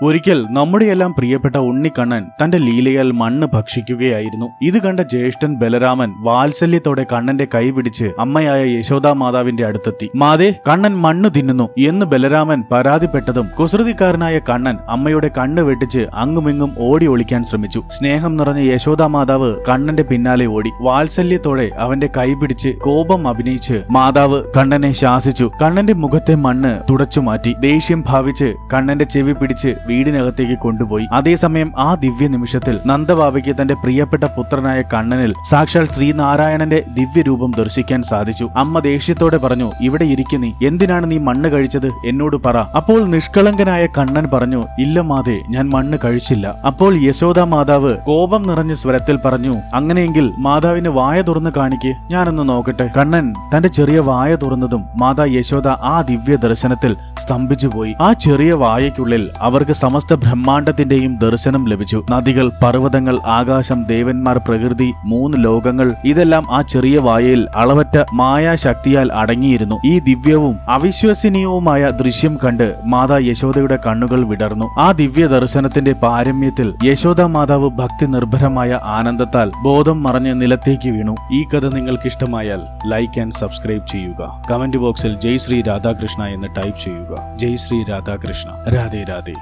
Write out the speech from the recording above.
ഒരിക്കൽ നമ്മുടെയെല്ലാം പ്രിയപ്പെട്ട ഉണ്ണിക്കണ്ണൻ തന്റെ ലീലയാൽ മണ്ണ് ഭക്ഷിക്കുകയായിരുന്നു. ഇത് കണ്ട ജ്യേഷ്ഠൻ ബലരാമൻ വാത്സല്യത്തോടെ കണ്ണന്റെ കൈ പിടിച്ച് അമ്മയായ യശോദാ മാതാവിന്റെ അടുത്തെത്തി. മാതേ, കണ്ണൻ മണ്ണ് തിന്നുന്നു എന്ന് ബലരാമൻ പരാതിപ്പെട്ടതും കുസൃതിക്കാരനായ കണ്ണൻ അമ്മയുടെ കണ്ണ് വെട്ടിച്ച് അങ്ങുമിങ്ങും ഓടി ഒളിക്കാൻ ശ്രമിച്ചു. സ്നേഹം നിറഞ്ഞ യശോദാ മാതാവ് കണ്ണന്റെ പിന്നാലെ ഓടി. വാത്സല്യത്തോടെ അവന്റെ കൈ പിടിച്ച് കോപം അഭിനയിച്ച് മാതാവ് കണ്ണനെ ശാസിച്ചു. കണ്ണന്റെ മുഖത്തെ മണ്ണ് തുടച്ചു മാറ്റി. ദേഷ്യം ഭാവിച്ച് കണ്ണന്റെ ചെവി പിടിച്ച് വീടിനകത്തേക്ക് കൊണ്ടുപോയി. അതേസമയം ആ ദിവ്യ നിമിഷത്തിൽ നന്ദബാബയ്ക്ക് തന്റെ പ്രിയപ്പെട്ട പുത്രനായ കണ്ണനിൽ സാക്ഷാൽ ശ്രീനാരായണന്റെ ദിവ്യരൂപം ദർശിക്കാൻ സാധിച്ചു. അമ്മ ദേഷ്യത്തോടെ പറഞ്ഞു, ഇവിടെ ഇരിക്കുന്നീ, എന്തിനാണ് നീ മണ്ണ് കഴിച്ചത്, എന്നോട് പറ. അപ്പോൾ നിഷ്കളങ്കനായ കണ്ണൻ പറഞ്ഞു, ഇല്ല മാതേ, ഞാൻ മണ്ണ് കഴിച്ചില്ല. അപ്പോൾ യശോദാ മാതാവ് കോപം നിറഞ്ഞ സ്വരത്തിൽ പറഞ്ഞു, അങ്ങനെയെങ്കിൽ മാതാവിന് വായ തുറന്ന് കാണിക്ക്, ഞാനൊന്ന് നോക്കട്ടെ. കണ്ണൻ തന്റെ ചെറിയ വായ തുറന്നതും മാതാ യശോദ ആ ദിവ്യ ദർശനത്തിൽ സ്തംഭിച്ചുപോയി. ആ ചെറിയ വായയ്ക്കുള്ളിൽ അവർക്ക് സമസ്ത ബ്രഹ്മാണ്ടത്തിന്റെയും ദർശനം ലഭിച്ചു. നദികൾ, പർവ്വതങ്ങൾ, ആകാശം, ദേവന്മാർ, പ്രകൃതി, 3 ലോകങ്ങൾ, ഇതെല്ലാം ആ ചെറിയ വായയിൽ അളവറ്റ മായാശക്തിയാൽ അടങ്ങിയിരുന്നു. ഈ ദിവ്യവും അവിശ്വസനീയവുമായ ദൃശ്യം കണ്ട് മാതാ യശോദയുടെ കണ്ണുകൾ വിടർന്നു. ആ ദിവ്യ ദർശനത്തിന്റെ പാരമ്യത്തിൽ യശോദാ മാതാവ് ഭക്തി നിർഭരമായ ആനന്ദത്താൽ ബോധം മറഞ്ഞ് നിലത്തേക്ക് വീണു. ഈ കഥ നിങ്ങൾക്ക് ഇഷ്ടമായാൽ ലൈക്ക് ആൻഡ് സബ്സ്ക്രൈബ് ചെയ്യുക. കമന്റ് ബോക്സിൽ ജയ് ശ്രീ രാധാകൃഷ്ണ എന്ന് ടൈപ്പ് ചെയ്യുക. ജയ് ശ്രീ രാധാകൃഷ്ണ. രാധേ രാധേ.